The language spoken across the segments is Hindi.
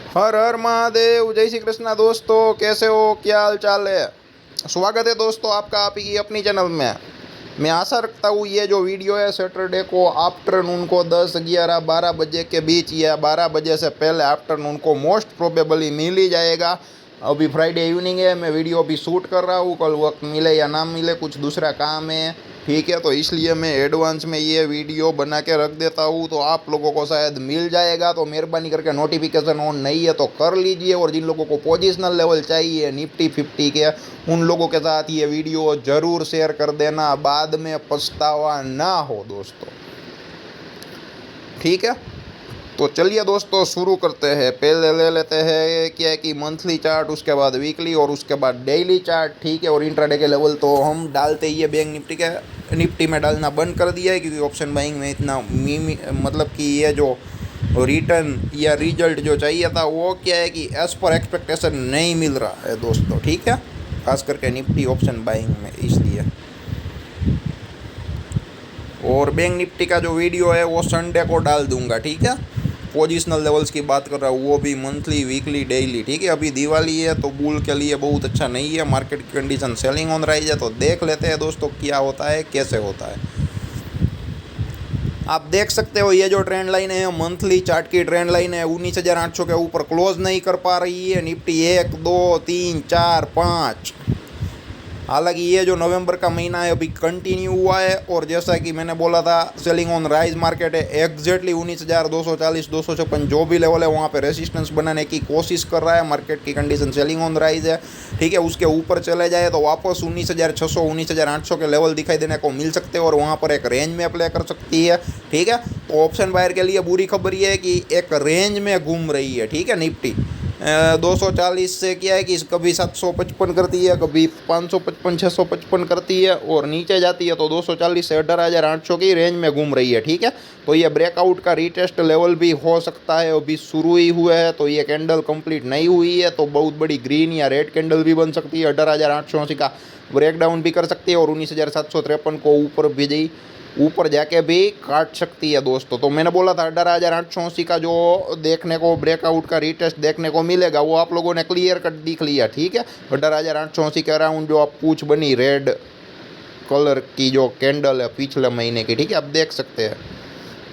हर हर महादेव। जय श्री कृष्णा दोस्तों, कैसे हो, क्या हाल चाल है। स्वागत है दोस्तों आपका आप ही अपनी चैनल में। मैं आशा रखता हूँ ये जो वीडियो है सैटरडे को आफ्टरनून को 10, 11, 12 बजे के बीच या 12 बजे से पहले आफ्टरनून को मोस्ट प्रोबेबली मिल ही जाएगा। अभी फ्राइडे इवनिंग है, मैं वीडियो अभी शूट कर रहा हूँ, कल वक्त मिले या ना मिले, कुछ दूसरा काम है, ठीक है। तो इसलिए मैं एडवांस में ये वीडियो बना के रख देता हूँ, तो आप लोगों को शायद मिल जाएगा। तो मेहरबानी करके नोटिफिकेशन ऑन नहीं है तो कर लीजिए। और जिन लोगों को पोजिशनल लेवल चाहिए निफ्टी 50 के, उन लोगों के साथ ये वीडियो ज़रूर शेयर कर देना, बाद में पछतावा ना हो दोस्तों, ठीक है। तो चलिए दोस्तों शुरू करते हैं। पहले ले लेते हैं क्या है कि मंथली चार्ट, उसके बाद वीकली और उसके बाद डेली चार्ट, ठीक है। और इंट्राडे के लेवल तो हम डालते ही है, बैंक निफ्टी में डालना बंद कर दिया है, क्योंकि ऑप्शन बाइंग में इतना मतलब कि ये जो रिटर्न या रिजल्ट जो चाहिए था वो क्या है कि एज पर एक्सपेक्टेशन नहीं मिल रहा है दोस्तों, ठीक है, खास करके निफ्टी ऑप्शन बाइंग में, इसलिए। और बैंक निफ्टी का जो वीडियो है वो संडे को डाल दूंगा, ठीक है। पोजिशनल लेवल्स की बात कर रहा हूँ, वो भी मंथली, वीकली, डेली, ठीक है। अभी दिवाली है तो बुल के लिए बहुत अच्छा नहीं है, मार्केट की कंडीशन सेलिंग ऑन राइज है। तो देख लेते हैं दोस्तों क्या होता है, कैसे होता है। आप देख सकते हो ये जो ट्रेंड लाइन है, मंथली चार्ट की ट्रेंड लाइन है, 19,800 के ऊपर क्लोज नहीं कर पा रही है निफ्टी। 1, 2, 3, 4, 5। हालांकि ये जो नवंबर का महीना है अभी कंटिन्यू हुआ है, और जैसा कि मैंने बोला था सेलिंग ऑन राइज मार्केट है। एग्जैक्टली 19,240, 256 जो भी लेवल है वहाँ पे रेसिस्टेंस बनाने की कोशिश कर रहा है। मार्केट की कंडीशन सेलिंग ऑन राइज है, ठीक है। उसके ऊपर चले जाए तो वापस 19,600, 19,800 के लेवल दिखाई देने को मिल सकते हैं, और वहाँ पर एक रेंज में अप्लाई कर सकती है, ठीक है। तो ऑप्शन बायर के लिए बुरी खबर ये है कि एक रेंज में घूम रही है, ठीक है। निफ्टी 240 से क्या है कि कभी 755 करती है, कभी 555, 655 करती है, और नीचे जाती है तो 240 से 18,800 की रेंज में घूम रही है, ठीक है। तो ये ब्रेकआउट का रीटेस्ट लेवल भी हो सकता है, अभी शुरू ही हुए है। तो ये कैंडल कंप्लीट नहीं हुई है तो बहुत बड़ी ग्रीन या रेड कैंडल भी बन सकती है, 18,880 का ब्रेकडाउन भी कर सकती है, और 19,753 को ऊपर जाके भी काट सकती है दोस्तों। तो मैंने बोला था 18,880 का जो देखने को ब्रेकआउट का रीटेस्ट देखने को मिलेगा, वो आप लोगों ने क्लियर कट दिख लिया, ठीक है। 18,880 के अराउंड जो आप पूछ बनी रेड कलर की जो कैंडल है पिछले महीने की, ठीक है, आप देख सकते हैं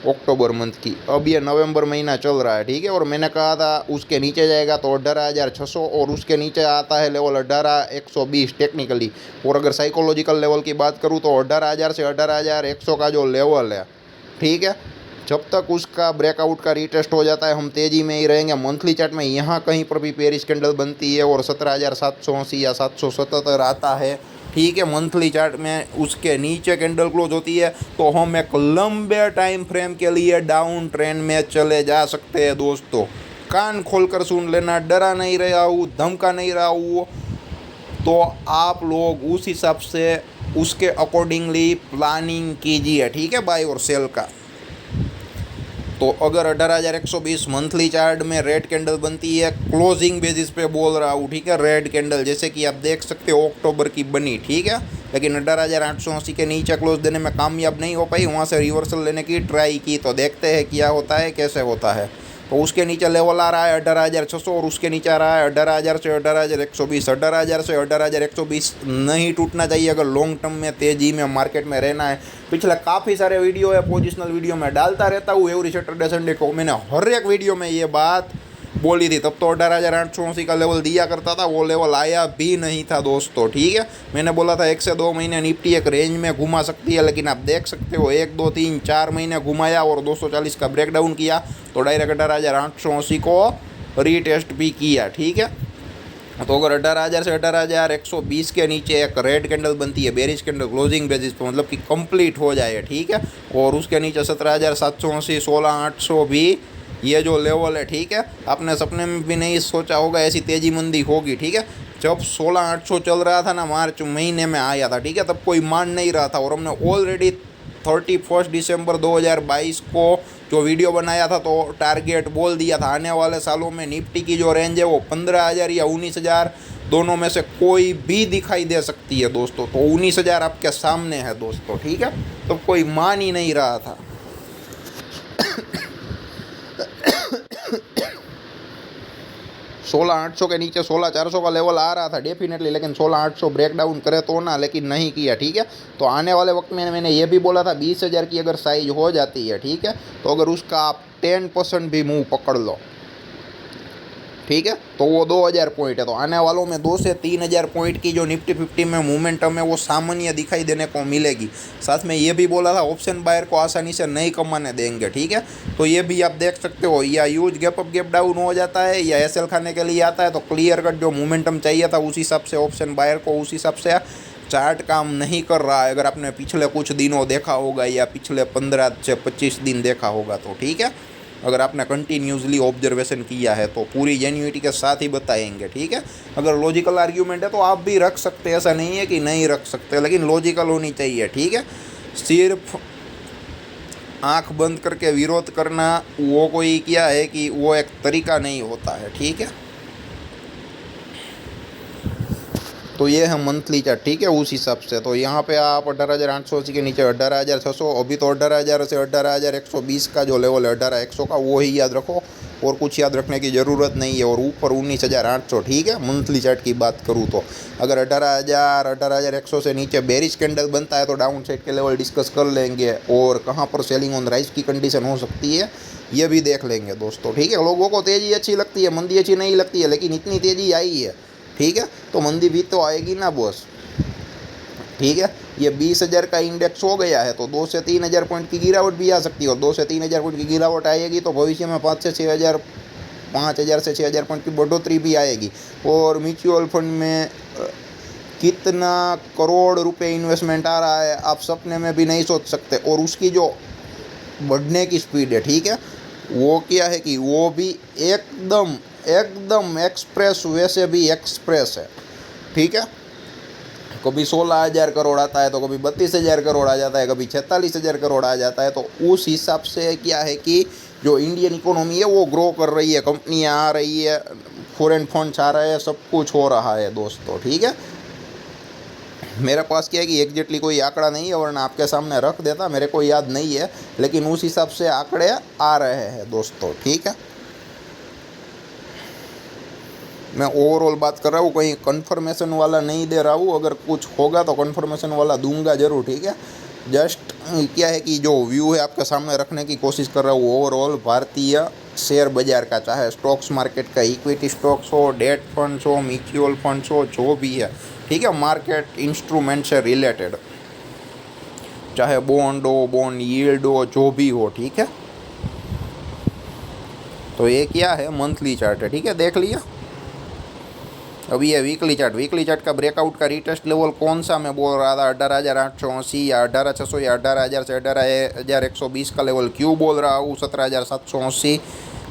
अक्टूबर मंथ की। अब ये नवंबर महीना चल रहा है, ठीक है। और मैंने कहा था उसके नीचे जाएगा तो 18,600, और उसके नीचे आता है लेवल 18,120 टेक्निकली। और अगर साइकोलॉजिकल लेवल की बात करूँ तो 18,000 से 18,100 का जो लेवल है, ठीक है, जब तक उसका ब्रेकआउट का रीटेस्ट हो जाता है हम तेज़ी में ही रहेंगे। मंथली चार्ट में यहाँ कहीं पर भी पेरिस कैंडल बनती है और 17,780 या 777 आता है, ठीक है, मंथली चार्ट में उसके नीचे कैंडल क्लोज होती है, तो हम एक लंबे टाइम फ्रेम के लिए डाउन ट्रेंड में चले जा सकते हैं दोस्तों। कान खोलकर सुन लेना, डरा नहीं रहा हूँ, धमका नहीं रहा हूँ। तो आप लोग उस हिसाब से उसके अकॉर्डिंगली प्लानिंग कीजिए, ठीक है, बाय और सेल का। तो अगर 18,120 मंथली चार्ट में रेड कैंडल बनती है, क्लोजिंग बेसिस पे बोल रहा हूँ, ठीक है, रेड कैंडल जैसे कि आप देख सकते हो अक्टूबर की बनी, ठीक है। लेकिन 18,880 के नीचे क्लोज देने में कामयाब नहीं हो पाई, वहाँ से रिवर्सल लेने की ट्राई की। तो देखते हैं क्या होता है, कैसे होता है। तो उसके नीचे लेवल आ रहा है 18,600, और उसके नीचे आ रहा है 18,000 से 18,120। 18,000 से 18,120 नहीं टूटना चाहिए अगर लॉन्ग टर्म में तेज़ी में मार्केट में रहना है। पिछले काफ़ी सारे वीडियो है, पोजिशनल वीडियो में डालता रहता हूँ एवरी सैटरडे संडे को। मैंने हर एक वीडियो में ये बात बोली थी, तब तो 18,880 का लेवल दिया करता था, वो लेवल आया भी नहीं था दोस्तों, ठीक है। मैंने बोला था 1 से 2 महीने निफ्टी एक रेंज में घुमा सकती है, लेकिन आप देख सकते हो 1, 2, 3, 4 महीने घुमाया और 240 का ब्रेकडाउन किया, तो डायरेक्ट 18,880 को रीटेस्ट भी किया, ठीक है। तो अगर 18,000 से 18,120 के नीचे एक रेड कैंडल बनती है, बेरिश कैंडल क्लोजिंग बेसिस पे, मतलब कि कंप्लीट हो जाए, ठीक है, और उसके नीचे 17,780, 16,800 भी ये जो लेवल है, ठीक है, आपने सपने में भी नहीं सोचा होगा ऐसी तेज़ी मंदी होगी, ठीक है। जब 16,800 चल रहा था ना, मार्च महीने में आया था, ठीक है, तब कोई मान नहीं रहा था, और हमने ऑलरेडी 31 दिसंबर 2022 को जो वीडियो बनाया था तो टारगेट बोल दिया था आने वाले सालों में निफ्टी की जो रेंज है वो 15,000 या 19,000 दोनों में से कोई भी दिखाई दे सकती है दोस्तों। तो 19,000 आपके सामने है दोस्तों, ठीक है। तो कोई मान ही नहीं रहा था। 16,800 के नीचे 16,400 का लेवल आ रहा था डेफिनेटली, लेकिन 16,800 ब्रेक डाउन करे तो ना, लेकिन नहीं किया। ठीक है, तो आने वाले वक्त में मैंने ये भी बोला था 20,000 की अगर साइज हो जाती है, ठीक है, तो अगर उसका आप 10% भी मूव पकड़ लो, ठीक है, तो वो 2,000 पॉइंट है। तो आने वालों में 2 से 3,000 पॉइंट की जो निफ्टी 50 में मोमेंटम है वो सामान्य दिखाई देने को मिलेगी। साथ में ये भी बोला था ऑप्शन बायर को आसानी से नहीं कमाने देंगे। ठीक है, तो ये भी आप देख सकते हो, या use gap up gap down हो जाता है या एसएल खाने के लिए आता है, तो क्लियर कट जो मोमेंटम चाहिए था उस हिसाब से ऑप्शन बायर को उस हिसाब से चार्ट काम नहीं कर रहा है। अगर आपने पिछले कुछ दिनों देखा होगा या पिछले 15 से 25 दिन देखा होगा तो ठीक है, अगर आपने कंटिन्यूसली ऑब्जर्वेशन किया है तो पूरी जेन्युइटी के साथ ही बताएंगे। ठीक है, अगर लॉजिकल आर्ग्यूमेंट है तो आप भी रख सकते हैं, ऐसा नहीं है कि नहीं रख सकते, लेकिन लॉजिकल होनी चाहिए। ठीक है, सिर्फ आंख बंद करके विरोध करना वो कोई क्या है कि वो एक तरीका नहीं होता है। ठीक है, तो ये है मंथली चार्ट। ठीक है, उस हिसाब से तो यहाँ पे आप 18,880 के नीचे 18,600, अभी तो 18,000 से 18,120 का जो लेवल है 18,100 का वो ही याद रखो, और कुछ याद रखने की ज़रूरत नहीं है। और ऊपर 19,800। ठीक है, मंथली चार्ट की बात करूँ तो अगर 18,000 18,100 से नीचे बेरिश कैंडल बनता है तो डाउन साइड के लेवल डिस्कस कर लेंगे, और कहाँ पर सेलिंग ऑन राइज की कंडीशन हो सकती है ये भी देख लेंगे दोस्तों। ठीक है, लोगों को तेज़ी अच्छी लगती है, मंदी अच्छी नहीं लगती है, लेकिन इतनी तेज़ी आई है, ठीक है, तो मंदी भी तो आएगी ना बॉस। ठीक है, ये 20,000 का इंडेक्स हो गया है तो 2 से 3,000 पॉइंट की गिरावट भी आ सकती है, और 2 से 3,000 पॉइंट की गिरावट आएगी तो भविष्य में 5 से 6,000 से 6,000 पॉइंट की बढ़ोतरी भी आएगी। और म्यूचुअल फंड में कितना करोड़ रुपए इन्वेस्टमेंट आ रहा है आप सपने में भी नहीं सोच सकते, और उसकी जो बढ़ने की स्पीड है, ठीक है, वो क्या है कि वो भी एकदम एकदम एक्सप्रेस वे से भी एक्सप्रेस है। ठीक है, कभी 16,000 करोड़ आता है तो कभी 32,000 करोड़ आ जाता है, कभी 46,000 करोड़ आ जाता है। तो उस हिसाब से क्या है कि जो इंडियन इकोनॉमी है वो ग्रो कर रही है, कंपनियां आ रही है, फॉरेन फंड्स आ रहे हैं, सब कुछ हो रहा है दोस्तों। ठीक है, मेरे पास क्या है कि एग्जैक्टली कोई आंकड़ा नहीं है, वरना आपके सामने रख देता, मेरे को याद नहीं है, लेकिन उस हिसाब से आंकड़े आ रहे हैं दोस्तों। ठीक है, मैं ओवरऑल बात कर रहा हूँ, कहीं कन्फर्मेशन वाला नहीं दे रहा हूँ, अगर कुछ होगा तो कन्फर्मेशन वाला दूंगा ज़रूर। ठीक है, जस्ट क्या है कि जो व्यू है आपके सामने रखने की कोशिश कर रहा हूँ ओवरऑल भारतीय शेयर बाजार का, चाहे स्टॉक्स मार्केट का, इक्विटी स्टॉक्स हो, डेट फंड्स हो, म्यूचुअल फंड्स हो, जो भी है। ठीक है, मार्केट इंस्ट्रूमेंट से रिलेटेड, चाहे बॉन्ड हो, बॉन्ड यील्ड हो, जो भी हो। ठीक है, तो ये क्या है मंथली चार्ट है। ठीक है, देख लिया। अभी ये वीकली चार्ट का ब्रेकआउट का रीटेस्ट लेवल कौन सा मैं बोल रहा था, 18,880 या 18,600 या 18,000 से 18,120 का लेवल क्यों बोल रहा हूँ, 17,780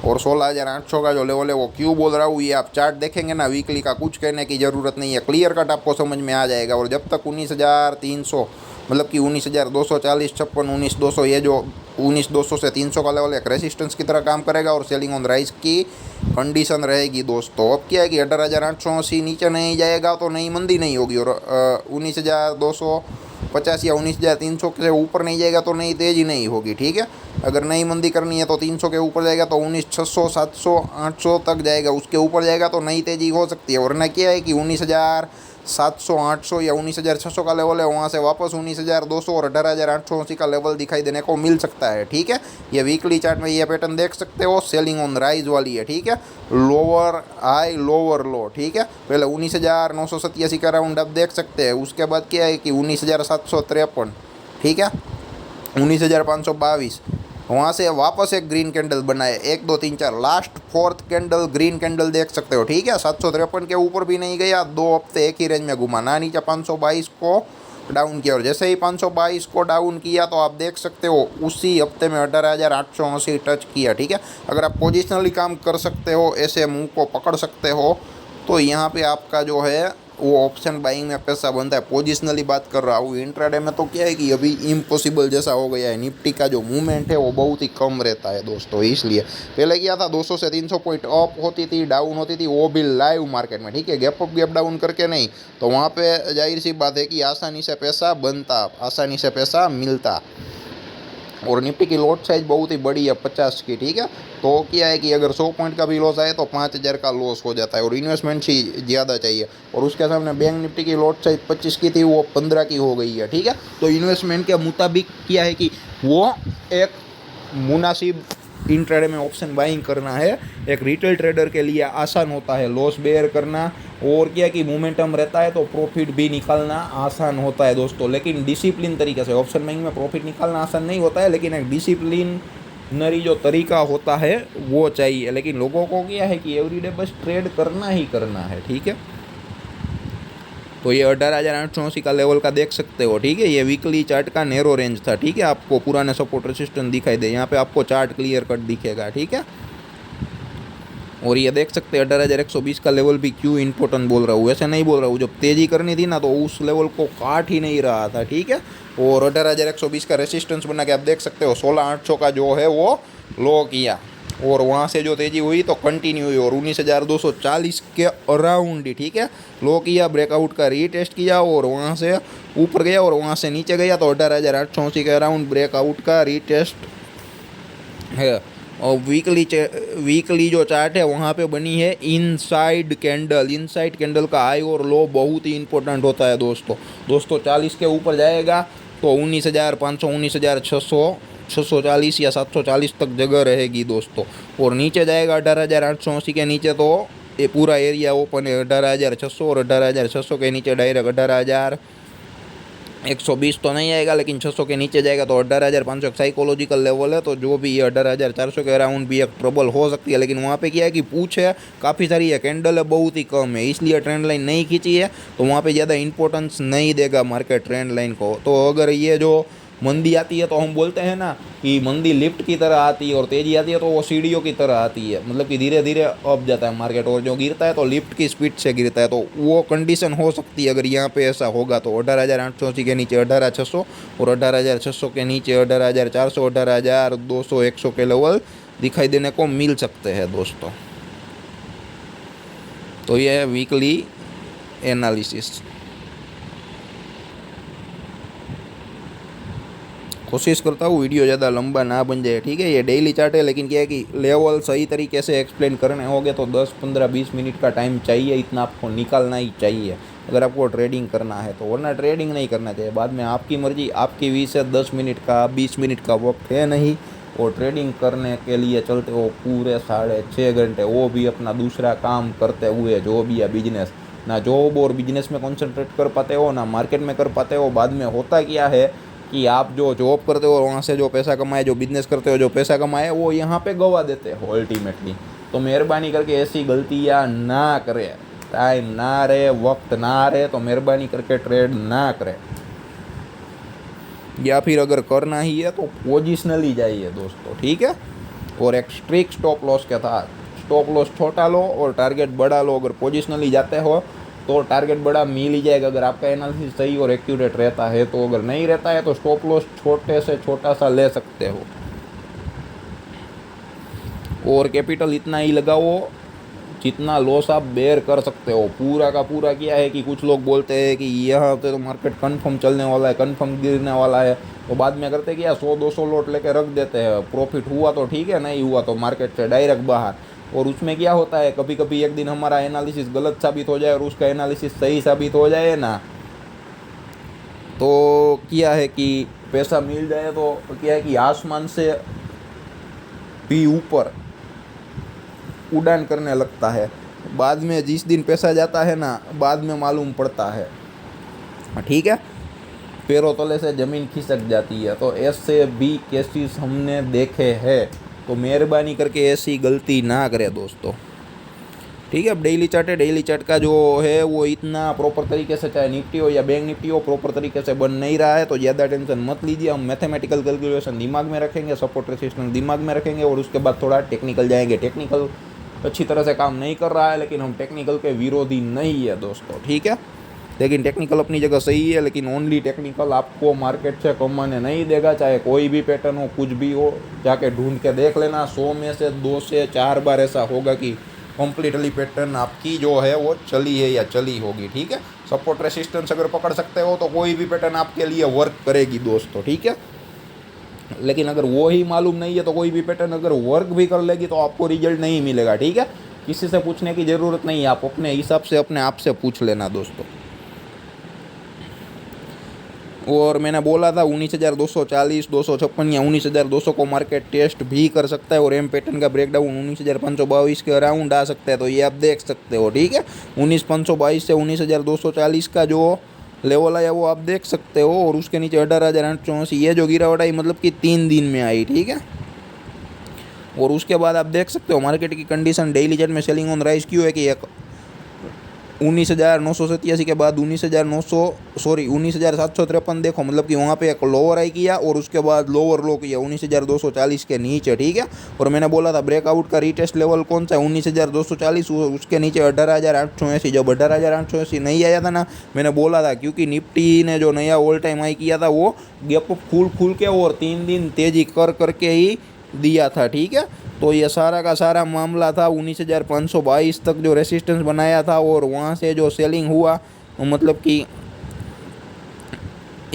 और 16,800 का जो लेवल है वो क्यों बोल रहा हूँ, ये आप चार्ट देखेंगे ना वीकली का, कुछ कहने की ज़रूरत नहीं है, क्लियर कट आपको समझ में आ जाएगा। और जब तक 19,300 मतलब कि 19,240 56 19,200 ये जो 19,200 से 300 का लेवल एक रेसिस्टेंस की तरह काम करेगा और सेलिंग ऑन राइज की कंडीशन रहेगी दोस्तों। अब क्या है कि 18,880 नीचे नहीं जाएगा तो नई मंदी नहीं होगी, और 19,250 या 19,300 से ऊपर नहीं जाएगा तो नई तेज़ी नहीं होगी। ठीक है, अगर नई मंदी करनी है तो 300 के ऊपर जाएगा तो 19,600 700 800 तक जाएगा, उसके ऊपर जाएगा तो नई तेज़ी हो सकती है। वरना क्या है कि 19,700 800 या 19,600 का लेवल है, वहाँ से वापस 19,200 और 18,880 का लेवल दिखाई देने को मिल सकता है। ठीक है, ये वीकली चार्ट में ये पैटर्न देख सकते हो, सेलिंग ऑन राइज वाली है। ठीक है, लोअर हाई लोअर लो। ठीक है, पहले 19,987 का राउंड आप देख सकते हैं, उसके बाद क्या है कि 19,753, ठीक है, 19,522, वहाँ से वापस एक ग्रीन कैंडल बनाए, 1 2 3 4 last 4th candle green candle देख सकते हो। ठीक है, 753 के ऊपर भी नहीं गया, 2 हफ्ते एक ही रेंज में घुमा, ना नीचे 522 को डाउन किया, और जैसे ही 522 को डाउन किया तो आप देख सकते हो उसी हफ्ते में 18,880 टच किया। ठीक है, अगर आप पोजिशनली काम कर सकते हो, ऐसे मुंह को पकड़ सकते हो, तो यहाँ पे आपका जो है वो ऑप्शन बाइंग में पैसा बनता है। पोजिशनली बात कर रहा हूँ, इंट्राडे में तो क्या है कि अभी इम्पॉसिबल जैसा हो गया है, निफ्टी का जो मूवमेंट है वो बहुत ही कम रहता है दोस्तों। इसलिए पहले क्या था, 200 से 300 पॉइंट अप होती थी, डाउन होती थी, वो भी लाइव मार्केट में। ठीक है, गैप अप गैप डाउन करके नहीं, तो वहाँ पे जाहिर सी बात है कि आसानी से पैसा बनता, आसानी से पैसा मिलता। और निफ्टी की लॉट साइज बहुत ही बड़ी है 50 की, ठीक है। तो क्या है कि अगर 100 पॉइंट का भी लॉस आए तो 5,000 का लॉस हो जाता है और इन्वेस्टमेंट ही ज़्यादा चाहिए। और उसके सामने बैंक निफ्टी की लॉट साइज 25 की थी, वो 15 की हो गई है, ठीक है। तो इन्वेस्टमेंट के मुताबिक क्या है कि वो एक मुनासिब इंट्राडे में ऑप्शन बाइंग करना है, एक रिटेल ट्रेडर के लिए आसान होता है लॉस बेयर करना। और क्या कि मोमेंटम रहता है तो प्रॉफिट भी निकालना आसान होता है दोस्तों, लेकिन डिसिप्लिन तरीके से। ऑप्शन बाइंग में प्रॉफिट निकालना आसान नहीं होता है, लेकिन एक डिसिप्लिनरी जो तरीका होता है वो चाहिए। लेकिन लोगों को क्या है कि एवरीडे बस ट्रेड करना ही करना है, ठीक है। तो ये 18,880 का लेवल का देख सकते हो, ठीक है। ये वीकली चार्ट का नैरो रेंज था, ठीक है। आपको पुराने सपोर्ट रेसिस्टेंस दिखाई दे, यहाँ पे आपको चार्ट क्लियर कट दिखेगा, ठीक है। और ये देख सकते हैं 18,120 का लेवल भी क्यों इंपॉर्टेंट बोल रहा हूँ, ऐसे नहीं बोल रहा हूँ। जब तेज़ी करनी थी ना तो उस लेवल को काट ही नहीं रहा था, ठीक है। और 18,120 का रेसिस्टेंस बना के आप देख सकते हो 16,800 का जो है वो लो किया, और वहाँ से जो तेज़ी हुई तो कंटिन्यू हुई और 19,240 के अराउंड ही, ठीक है, लो किया, ब्रेकआउट का रीटेस्ट किया और वहाँ से ऊपर गया और वहाँ से नीचे गया। तो 18,880 के अराउंड ब्रेकआउट का रीटेस्ट है। और वीकली जो चार्ट है वहाँ पे बनी है इनसाइड कैंडल का हाई और लो बहुत ही इंपॉर्टेंट होता है दोस्तों 40 के ऊपर जाएगा तो 19,500 19,600 640 या 740 तक जगह रहेगी दोस्तों। और नीचे जाएगा 18,880 के नीचे तो ये पूरा एरिया ओपन है 18,600 और 18,600 के नीचे डायरेक्ट 18,120 तो नहीं आएगा, लेकिन 600 के नीचे जाएगा तो 18,500 एक साइकोलॉजिकल लेवल है। तो जो भी ये 18,400 के अराउंड भी एक ट्रबल हो सकती है, लेकिन वहाँ पे क्या है कि पूछ है काफ़ी सारी है, कैंडल है बहुत ही कम है, इसलिए ट्रेंड लाइन नहीं खींची है। तो वहाँ पे ज़्यादा इंपॉर्टेंस नहीं देगा मार्केट ट्रेंड लाइन को। तो अगर ये जो मंदी आती है तो हम बोलते हैं ना कि मंदी लिफ्ट की तरह आती है और तेज़ी आती है तो वो सीढ़ियों की तरह आती है, मतलब कि धीरे धीरे अप जाता है मार्केट, और जो गिरता है तो लिफ्ट की स्पीड से गिरता है। तो वो कंडीशन हो सकती है अगर यहाँ पे ऐसा होगा तो 18,880 के नीचे 18,600 और 18,600 के नीचे 18,400 18,200 100 के लेवल दिखाई देने को मिल सकते हैं दोस्तों। तो ये है वीकली एनालिसिस। कोशिश करता हूँ वीडियो ज़्यादा लंबा ना बन जाए, ठीक है। ये डेली चार्ट है, लेकिन क्या है कि लेवल सही तरीके से एक्सप्लेन करने होंगे तो 10 15 20 मिनट का टाइम चाहिए, इतना आपको निकालना ही चाहिए अगर आपको ट्रेडिंग करना है तो, वरना ट्रेडिंग नहीं करना चाहिए। बाद में आपकी मर्जी, आपकी 20 से 10 मिनट का 20 मिनट का वक्त है नहीं, और ट्रेडिंग करने के लिए चलते हो पूरे 6.5 घंटे, वो भी अपना दूसरा काम करते हुए, जो भी है बिजनेस, ना जॉब और बिजनेस में कॉन्सेंट्रेट कर पाते हो ना मार्केट में कर पाते हो। बाद में होता क्या है कि आप जो जॉब करते हो वहाँ से जो पैसा कमाए, जो बिजनेस करते हो जो पैसा कमाए, वो यहाँ पे गवा देते हो अल्टीमेटली। तो मेहरबानी करके ऐसी गलतियाँ ना करें, टाइम ना रहे, वक्त ना रहे तो मेहरबानी करके ट्रेड ना करें, या फिर अगर करना ही है तो पोजिशनली जाइए दोस्तों, ठीक है। और एक स्ट्रिक्ट स्टॉप लॉस के साथ, स्टॉप लॉस छोटा लो और टारगेट बड़ा लो। अगर पोजिशनली जाते हो तो टारगेट बड़ा मिल ही जाएगा अगर आपका एनालिसिस सही और एक्यूरेट रहता है। तो अगर नहीं रहता है तो स्टॉप लॉस छोटे से छोटा सा ले सकते हो, और कैपिटल इतना ही लगाओ जितना लॉस आप बेयर कर सकते हो। पूरा का पूरा क्या है कि कुछ लोग बोलते हैं कि यहाँ पे तो मार्केट कन्फर्म चलने वाला है, कन्फर्म गिरने वाला है, तो बाद में करते क्या 100-200 लॉट लेके रख देते हैं। प्रॉफिट हुआ तो ठीक है, नहीं हुआ तो मार्केट से डायरेक्ट बाहर। और उसमें क्या होता है, कभी कभी एक दिन हमारा एनालिसिस गलत साबित हो जाए और उसका एनालिसिस सही साबित हो जाए ना, तो क्या है कि पैसा मिल जाए तो क्या है कि आसमान से भी ऊपर उड़ान करने लगता है। बाद में जिस दिन पैसा जाता है ना, बाद में मालूम पड़ता है, ठीक है, पैरों तले से ज़मीन खिसक जाती है। तो ऐसे भी केसेस हमने देखे हैं, तो मेहरबानी करके ऐसी गलती ना करें दोस्तों, ठीक है। अब डेली चार्ट है, डेली चार्ट का जो है वो इतना प्रॉपर तरीके से, चाहे निफ्टी हो या बैंक निफ्टी हो, प्रॉपर तरीके से बन नहीं रहा है, तो ज़्यादा टेंशन मत लीजिए। हम मैथमेटिकल कैलकुलेशन दिमाग में रखेंगे, सपोर्ट रेसिस्टेंस दिमाग में रखेंगे, और उसके बाद थोड़ा टेक्निकल जाएंगे। टेक्निकल अच्छी तरह से काम नहीं कर रहा है, लेकिन हम टेक्निकल के विरोधी नहीं है दोस्तों, ठीक है। लेकिन टेक्निकल अपनी जगह सही है, लेकिन ओनली टेक्निकल आपको मार्केट से कमाने नहीं देगा। चाहे कोई भी पैटर्न हो, कुछ भी हो, जाके ढूंढ के देख लेना। 100 में से 2 से 4 बार ऐसा होगा कि कम्प्लीटली पैटर्न आपकी जो है वो चली है या चली होगी, ठीक है। सपोर्ट रेसिस्टेंस अगर पकड़ सकते हो तो कोई भी पैटर्न आपके लिए वर्क करेगी दोस्तों, ठीक है। लेकिन अगर वो ही मालूम नहीं है तो कोई भी पैटर्न अगर वर्क भी कर लेगी तो आपको रिजल्ट नहीं मिलेगा। ठीक है, किसी से पूछने की ज़रूरत नहीं है, आप अपने हिसाब से अपने आप से पूछ लेना दोस्तों। और मैंने बोला था 19,240, 256 या 19,200 को मार्केट टेस्ट भी कर सकता है और एम पैटर्न का ब्रेकडाउन 19,522 के अराउंड आ सकता है, तो ये आप देख सकते हो। ठीक है, 19,522 से 19,240 का जो लेवल आया वो आप देख सकते हो, और उसके नीचे 18,880 ये जो गिरावट आई मतलब कि 3 दिन में आई। ठीक है, और उसके बाद आप देख सकते हो मार्केट की कंडीशन डेली चार्ट में सेलिंग ऑन राइज क्यों है कि एक 19,987 के बाद 19,753 देखो, मतलब कि वहाँ पे एक लोअर आई किया और उसके बाद लोअर लो किया 19,240 के नीचे। ठीक है, और मैंने बोला था ब्रेकआउट का रीटेस्ट लेवल कौन सा है 19,240, उसके नीचे 18,880। जब 18,880 नहीं आया था ना, मैंने बोला था क्योंकि निफ्टी ने जो नया ऑल टाइम हाई किया था वो गैप खुल के और 3 दिन तेजी करके ही दिया था। ठीक है, तो ये सारा का सारा मामला था 19,522 तक जो रेसिस्टेंस बनाया था, और वहाँ से जो सेलिंग हुआ मतलब कि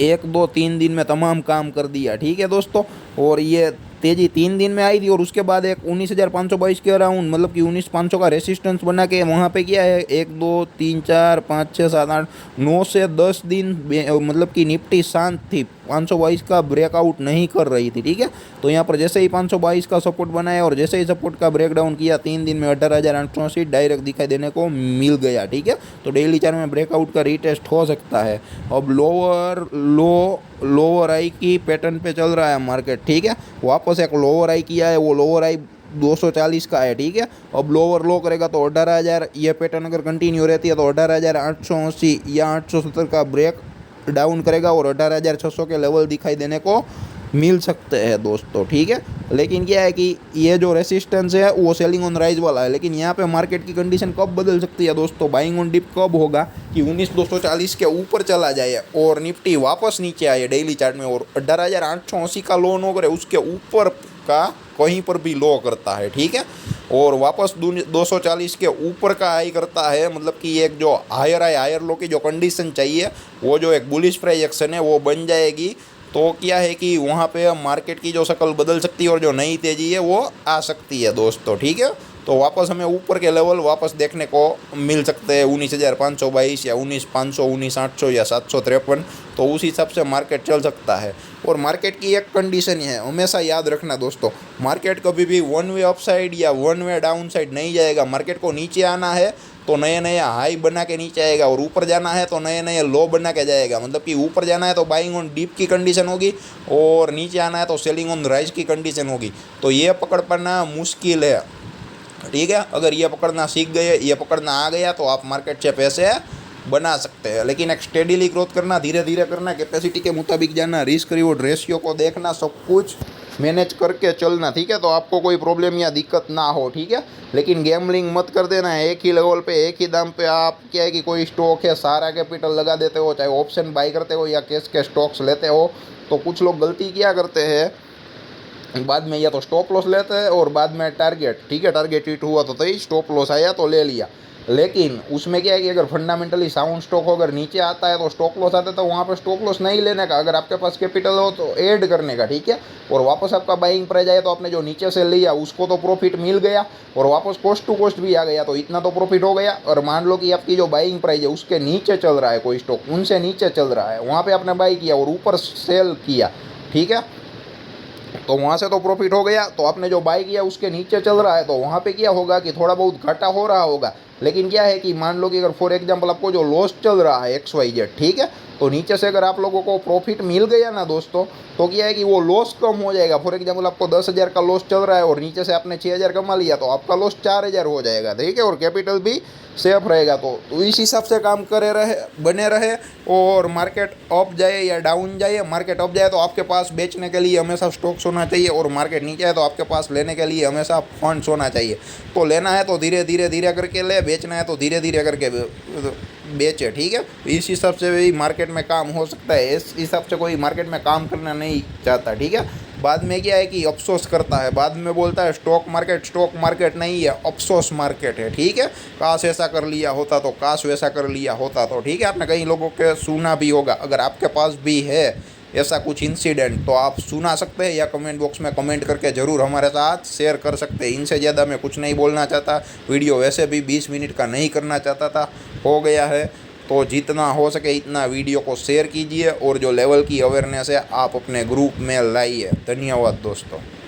1 2 3 दिन में तमाम काम कर दिया। ठीक है दोस्तों, और ये तेज़ी 3 दिन में आई थी, और उसके बाद एक 19,522 के अराउंड मतलब कि 19,500 का रेसिस्टेंस बना के वहाँ पे किया है 1 2 3 4 5 6 7 8 9 से 10 दिन मतलब कि निफ्टी शांत थी, 522 का ब्रेकआउट नहीं कर रही थी। ठीक है, तो यहाँ पर जैसे ही 522 का सपोर्ट बनाया और जैसे ही सपोर्ट का ब्रेकडाउन किया 3 दिन में 18,880 डायरेक्ट दिखाई देने को मिल गया। ठीक है, तो डेली चार्ट में ब्रेकआउट का रीटेस्ट हो सकता है। अब लोअर आई की पैटर्न पे चल रहा है मार्केट। ठीक है, वापस एक लोअर आई किया है, वो लोअर आई 240 का है। ठीक है, अब लोअर लो करेगा तो 18,000, ये पैटर्न अगर कंटिन्यू रहती है तो 18,880 या 870 का ब्रेक डाउन करेगा और 18,600 के लेवल दिखाई देने को मिल सकते हैं दोस्तों। ठीक है, लेकिन क्या है कि ये जो रेसिस्टेंस है वो सेलिंग ऑन राइज वाला है, लेकिन यहाँ पे मार्केट की कंडीशन कब बदल सकती है दोस्तों, बाइंग ऑन डिप कब होगा कि 19,240 के ऊपर चला जाए और निफ्टी वापस नीचे आए डेली चार्ट में और 18,880 का लो नो करे, उसके ऊपर का कहीं पर भी लो करता है। ठीक है, और वापस 240 के ऊपर का हाई करता है, मतलब कि एक जो हायर लो की जो कंडीशन चाहिए वो जो एक बुलिश प्राइस एक्शन है वो बन जाएगी, तो क्या है कि वहाँ पे मार्केट की जो शक्ल बदल सकती है और जो नई तेज़ी है वो आ सकती है दोस्तों। ठीक है, तो वापस हमें ऊपर के लेवल वापस देखने को मिल सकते हैं 19,522 या 19,500, 19,800 या 753, तो उस हिसाब से मार्केट चल सकता है। और मार्केट की एक कंडीशन है, हमेशा याद रखना दोस्तों, मार्केट कभी भी वन वे अपसाइड या वन वे डाउन साइड नहीं जाएगा। मार्केट को नीचे आना है तो नए नए हाई बना के नीचे आएगा, और ऊपर जाना है तो नए नए लो बना के जाएगा। मतलब कि ऊपर जाना है तो बाइंग ऑन डीप की कंडीशन होगी और नीचे आना है तो सेलिंग ऑन राइज की कंडीशन होगी, तो ये पकड़ पाना मुश्किल है। ठीक है, अगर ये पकड़ना सीख गए, ये पकड़ना आ गया तो आप मार्केट से पैसे बना सकते हैं, लेकिन एक स्टेडीली ग्रोथ करना, धीरे धीरे करना, कैपेसिटी के मुताबिक जाना, रिस्क रिवॉर्ड रेशियो को देखना, सब कुछ मैनेज करके चलना। ठीक है, तो आपको कोई प्रॉब्लम या दिक्कत ना हो। ठीक है, लेकिन गैम्बलिंग मत कर देना है, एक ही लेवल पे एक ही दाम पे। आप क्या है कि कोई स्टॉक है सारा कैपिटल लगा देते हो, चाहे ऑप्शन बाई करते हो या कैश के स्टॉक्स लेते हो, तो कुछ लोग गलती क्या करते हैं, बाद में या तो स्टॉप लॉस लेते हैं और बाद में टारगेट। ठीक है, टारगेट हिट हुआ तो ही स्टॉप लॉस आया तो ले लिया, लेकिन उसमें क्या है कि अगर फंडामेंटली साउंड स्टॉक हो, अगर नीचे आता है तो स्टॉप लॉस आता है, तो वहाँ पर स्टॉप लॉस नहीं लेने का, अगर आपके पास कैपिटल हो तो ऐड करने का। ठीक है, और वापस आपका बाइंग प्राइस आए तो आपने जो नीचे से लिया उसको तो प्रॉफिट मिल गया और वापस कॉस्ट टू कॉस्ट भी आ गया, तो इतना तो प्रॉफिट हो गया। और मान लो कि आपकी जो बाइंग प्राइस है उसके नीचे चल रहा है कोई स्टॉक, उनसे नीचे चल रहा है, वहाँ पर आपने बाई किया और ऊपर सेल किया। ठीक है, तो वहाँ से तो प्रॉफिट हो गया, तो आपने जो बाई किया उसके नीचे चल रहा है, तो वहाँ पे क्या होगा कि थोड़ा बहुत घाटा हो रहा होगा। लेकिन क्या है कि मान लो कि अगर फॉर एग्जांपल आपको जो लॉस चल रहा है XYZ, ठीक है, तो नीचे से अगर आप लोगों को प्रॉफिट मिल गया ना दोस्तों, तो क्या है कि वो लॉस कम हो जाएगा। फॉर एग्जांपल आपको 10,000 का लॉस चल रहा है और नीचे से आपने 6,000 कमा लिया, तो आपका लॉस 4,000 हो जाएगा। ठीक है, और कैपिटल भी सेफ रहेगा। तो इस हिसाब से काम बने रहे, और मार्केट अप जाए या डाउन जाए, मार्केट अप जाए तो आपके पास बेचने के लिए हमेशा स्टॉक्स होना चाहिए, और मार्केट नीचे है तो आपके पास लेने के लिए हमेशा फंड्स होना चाहिए। तो लेना है तो धीरे धीरे करके ले, बेचना है तो धीरे धीरे करके बेचे। ठीक है, इस हिसाब से भी मार्केट में काम हो सकता है, इस हिसाब से कोई मार्केट में काम करना नहीं चाहता। ठीक है, बाद में क्या है कि अफसोस करता है, बाद में बोलता है स्टॉक मार्केट नहीं है, अफसोस मार्केट है। ठीक है, काश ऐसा कर लिया होता तो, काश वैसा कर लिया होता तो। ठीक है, आपने कई लोगों के सुना भी होगा, अगर आपके पास भी है ऐसा कुछ इंसिडेंट तो आप सुना सकते हैं या कमेंट बॉक्स में कमेंट करके ज़रूर हमारे साथ शेयर कर सकते हैं। इनसे ज़्यादा मैं कुछ नहीं बोलना चाहता, वीडियो वैसे भी 20 मिनट का नहीं करना चाहता था, हो गया है। तो जितना हो सके इतना वीडियो को शेयर कीजिए और जो लेवल की अवेयरनेस है आप अपने ग्रुप में लाइए। धन्यवाद दोस्तों।